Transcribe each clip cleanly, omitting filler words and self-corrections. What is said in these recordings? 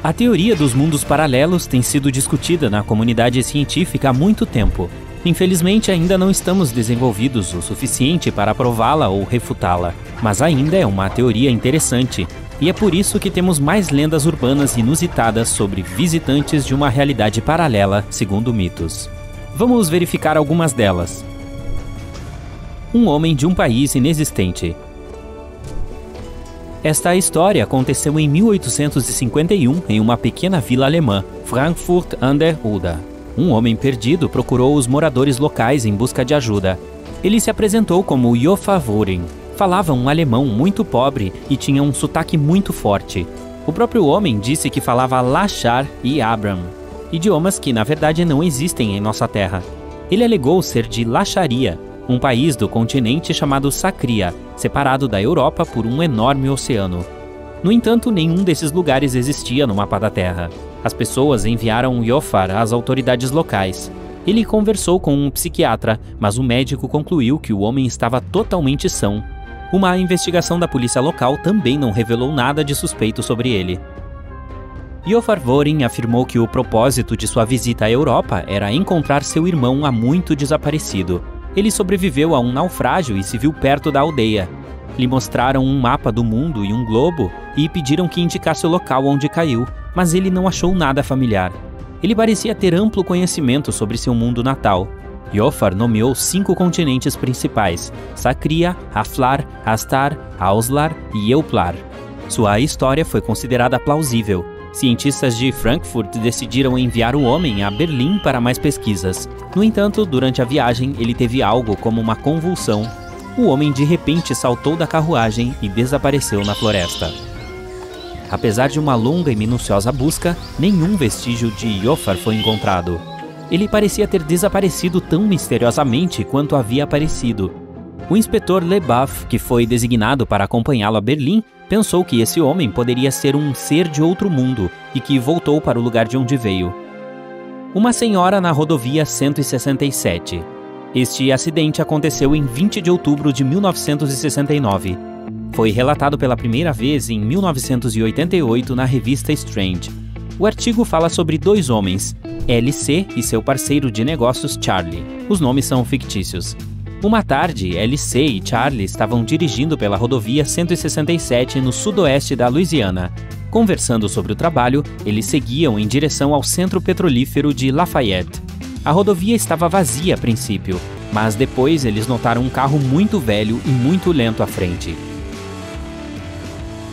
A teoria dos mundos paralelos tem sido discutida na comunidade científica há muito tempo. Infelizmente, ainda não estamos desenvolvidos o suficiente para prová-la ou refutá-la, mas ainda é uma teoria interessante, e é por isso que temos mais lendas urbanas inusitadas sobre visitantes de uma realidade paralela, segundo mitos. Vamos verificar algumas delas. Um homem de um país inexistente. Esta história aconteceu em 1851 em uma pequena vila alemã, Frankfurt an der Oder. Um homem perdido procurou os moradores locais em busca de ajuda. Ele se apresentou como Jofar Voring. Falava um alemão muito pobre e tinha um sotaque muito forte. O próprio homem disse que falava Lachar e Abram, idiomas que na verdade não existem em nossa terra. Ele alegou ser de Lacharia, um país do continente chamado Sacria, separado da Europa por um enorme oceano. No entanto, nenhum desses lugares existia no mapa da Terra. As pessoas enviaram Jofar às autoridades locais. Ele conversou com um psiquiatra, mas o médico concluiu que o homem estava totalmente são. Uma investigação da polícia local também não revelou nada de suspeito sobre ele. Jofar Voring afirmou que o propósito de sua visita à Europa era encontrar seu irmão há muito desaparecido. Ele sobreviveu a um naufrágio e se viu perto da aldeia. Lhe mostraram um mapa do mundo e um globo e pediram que indicasse o local onde caiu, mas ele não achou nada familiar. Ele parecia ter amplo conhecimento sobre seu mundo natal. Jofar nomeou 5 continentes principais: Sacria, Haflar, Hastar, Auslar e Euplar. Sua história foi considerada plausível. Cientistas de Frankfurt decidiram enviar o homem a Berlim para mais pesquisas. No entanto, durante a viagem, ele teve algo como uma convulsão. O homem de repente saltou da carruagem e desapareceu na floresta. Apesar de uma longa e minuciosa busca, nenhum vestígio de Jofar foi encontrado. Ele parecia ter desaparecido tão misteriosamente quanto havia aparecido. O inspetor Leboeuf, que foi designado para acompanhá-lo a Berlim, pensou que esse homem poderia ser um ser de outro mundo e que voltou para o lugar de onde veio. Uma senhora na rodovia 167. Este acidente aconteceu em 20 de outubro de 1969. Foi relatado pela primeira vez em 1988 na revista Strange. O artigo fala sobre 2 homens, LC e seu parceiro de negócios Charlie. Os nomes são fictícios. Uma tarde, LC e Charlie estavam dirigindo pela rodovia 167 no sudoeste da Louisiana. Conversando sobre o trabalho, eles seguiam em direção ao centro petrolífero de Lafayette. A rodovia estava vazia a princípio, mas depois eles notaram um carro muito velho e muito lento à frente.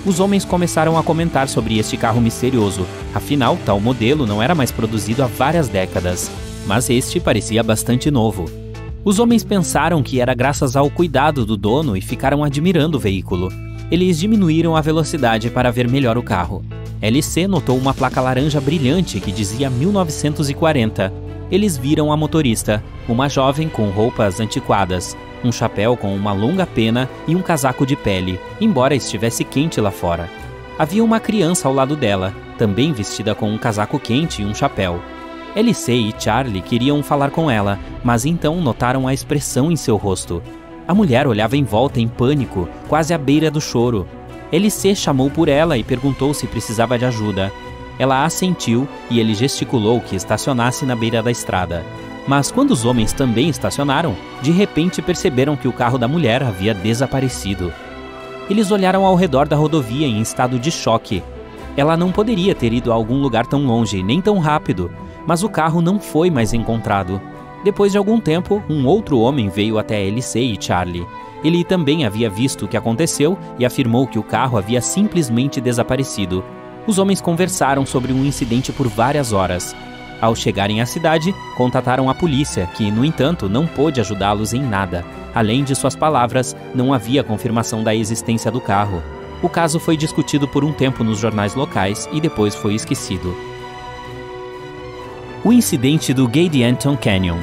Os homens começaram a comentar sobre este carro misterioso. Afinal, tal modelo não era mais produzido há várias décadas, mas este parecia bastante novo. Os homens pensaram que era graças ao cuidado do dono e ficaram admirando o veículo. Eles diminuíram a velocidade para ver melhor o carro. LC notou uma placa laranja brilhante que dizia 1940. Eles viram a motorista, uma jovem com roupas antiquadas, um chapéu com uma longa pena e um casaco de pele, embora estivesse quente lá fora. Havia uma criança ao lado dela, também vestida com um casaco quente e um chapéu. LC e Charlie queriam falar com ela, mas então notaram a expressão em seu rosto. A mulher olhava em volta em pânico, quase à beira do choro. LC chamou por ela e perguntou se precisava de ajuda. Ela assentiu e ele gesticulou que estacionasse na beira da estrada. Mas quando os homens também estacionaram, de repente perceberam que o carro da mulher havia desaparecido. Eles olharam ao redor da rodovia em estado de choque. Ela não poderia ter ido a algum lugar tão longe, nem tão rápido, mas o carro não foi mais encontrado. Depois de algum tempo, um outro homem veio até LC e Charlie. Ele também havia visto o que aconteceu e afirmou que o carro havia simplesmente desaparecido. Os homens conversaram sobre um incidente por várias horas. Ao chegarem à cidade, contataram a polícia, que, no entanto, não pôde ajudá-los em nada. Além de suas palavras, não havia confirmação da existência do carro. O caso foi discutido por um tempo nos jornais locais e depois foi esquecido. O incidente do Gadianton Canyon.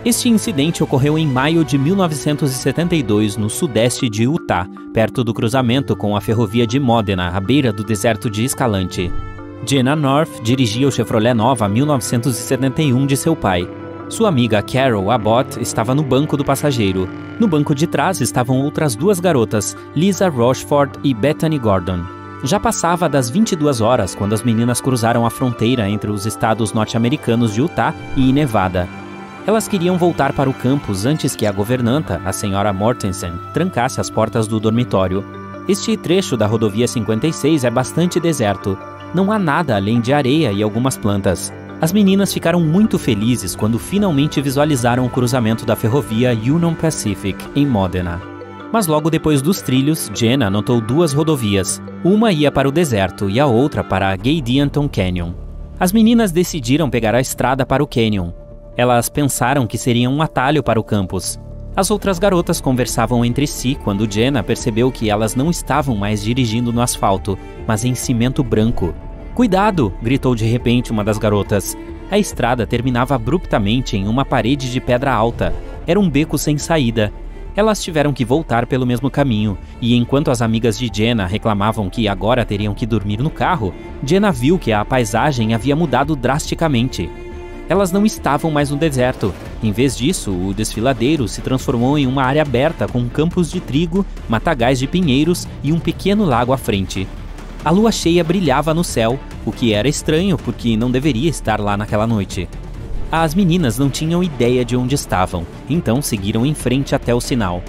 Este incidente ocorreu em maio de 1972 no sudeste de Utah, perto do cruzamento com a ferrovia de Modena, à beira do deserto de Escalante. Jenna North dirigia o Chevrolet Nova 1971 de seu pai. Sua amiga Carol Abbott estava no banco do passageiro. No banco de trás estavam outras 2 garotas, Lisa Rochford e Bethany Gordon. Já passava das 22 horas quando as meninas cruzaram a fronteira entre os estados norte-americanos de Utah e Nevada. Elas queriam voltar para o campus antes que a governanta, a senhora Mortensen, trancasse as portas do dormitório. Este trecho da rodovia 56 é bastante deserto. Não há nada além de areia e algumas plantas. As meninas ficaram muito felizes quando finalmente visualizaram o cruzamento da ferrovia Union Pacific, em Modena. Mas logo depois dos trilhos, Jenna notou duas rodovias. Uma ia para o deserto e a outra para Gadianton Canyon. As meninas decidiram pegar a estrada para o Canyon. Elas pensaram que seria um atalho para o campus. As outras garotas conversavam entre si quando Jenna percebeu que elas não estavam mais dirigindo no asfalto, mas em cimento branco. "Cuidado!" gritou de repente uma das garotas. A estrada terminava abruptamente em uma parede de pedra alta. Era um beco sem saída. Elas tiveram que voltar pelo mesmo caminho, e enquanto as amigas de Jenna reclamavam que agora teriam que dormir no carro, Jenna viu que a paisagem havia mudado drasticamente. Elas não estavam mais no deserto. Em vez disso, o desfiladeiro se transformou em uma área aberta com campos de trigo, matagais de pinheiros e um pequeno lago à frente. A lua cheia brilhava no céu, o que era estranho porque não deveria estar lá naquela noite. As meninas não tinham ideia de onde estavam, então seguiram em frente até o sinal.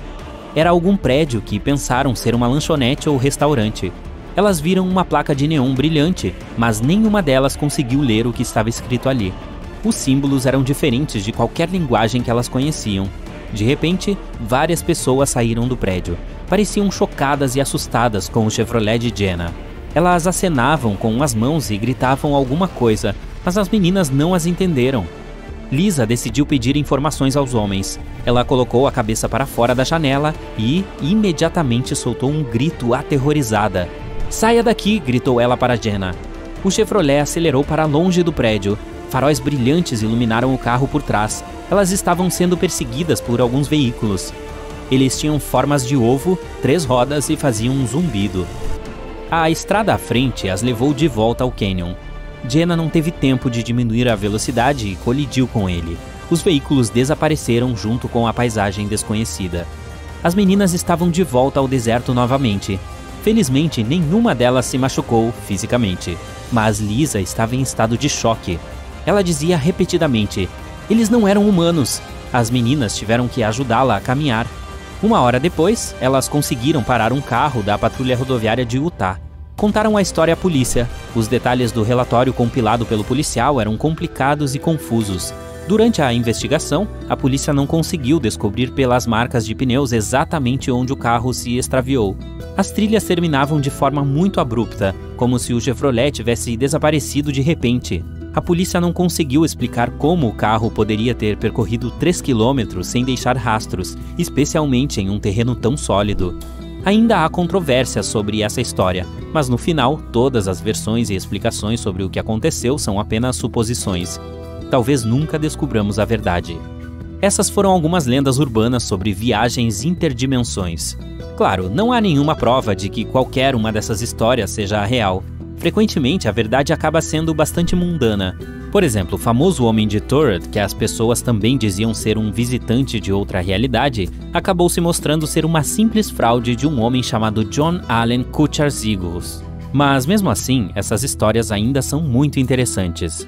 Era algum prédio que pensaram ser uma lanchonete ou restaurante. Elas viram uma placa de neon brilhante, mas nenhuma delas conseguiu ler o que estava escrito ali. Os símbolos eram diferentes de qualquer linguagem que elas conheciam. De repente, várias pessoas saíram do prédio. Pareciam chocadas e assustadas com o Chevrolet de Jenna. Elas acenavam com as mãos e gritavam alguma coisa, mas as meninas não as entenderam. Lisa decidiu pedir informações aos homens. Ela colocou a cabeça para fora da janela e, imediatamente, soltou um grito aterrorizada. "Saia daqui!" gritou ela para Jenna. O Chevrolet acelerou para longe do prédio. Faróis brilhantes iluminaram o carro por trás. Elas estavam sendo perseguidas por alguns veículos. Eles tinham formas de ovo, 3 rodas e faziam um zumbido. A estrada à frente as levou de volta ao canyon. Jenna não teve tempo de diminuir a velocidade e colidiu com ele. Os veículos desapareceram junto com a paisagem desconhecida. As meninas estavam de volta ao deserto novamente. Felizmente, nenhuma delas se machucou fisicamente, mas Lisa estava em estado de choque. Ela dizia repetidamente: "Eles não eram humanos." As meninas tiveram que ajudá-la a caminhar. Uma hora depois, elas conseguiram parar um carro da patrulha rodoviária de Utah. Contaram a história à polícia. Os detalhes do relatório compilado pelo policial eram complicados e confusos. Durante a investigação, a polícia não conseguiu descobrir pelas marcas de pneus exatamente onde o carro se extraviou. As trilhas terminavam de forma muito abrupta, como se o Chevrolet tivesse desaparecido de repente. A polícia não conseguiu explicar como o carro poderia ter percorrido 3 quilômetros sem deixar rastros, especialmente em um terreno tão sólido. Ainda há controvérsias sobre essa história, mas no final, todas as versões e explicações sobre o que aconteceu são apenas suposições. Talvez nunca descubramos a verdade. Essas foram algumas lendas urbanas sobre viagens interdimensões. Claro, não há nenhuma prova de que qualquer uma dessas histórias seja real. Frequentemente, a verdade acaba sendo bastante mundana. Por exemplo, o famoso Homem de Toored, que as pessoas também diziam ser um visitante de outra realidade, acabou se mostrando ser uma simples fraude de um homem chamado John Allen Kuchar Ziegels. Mas mesmo assim, essas histórias ainda são muito interessantes.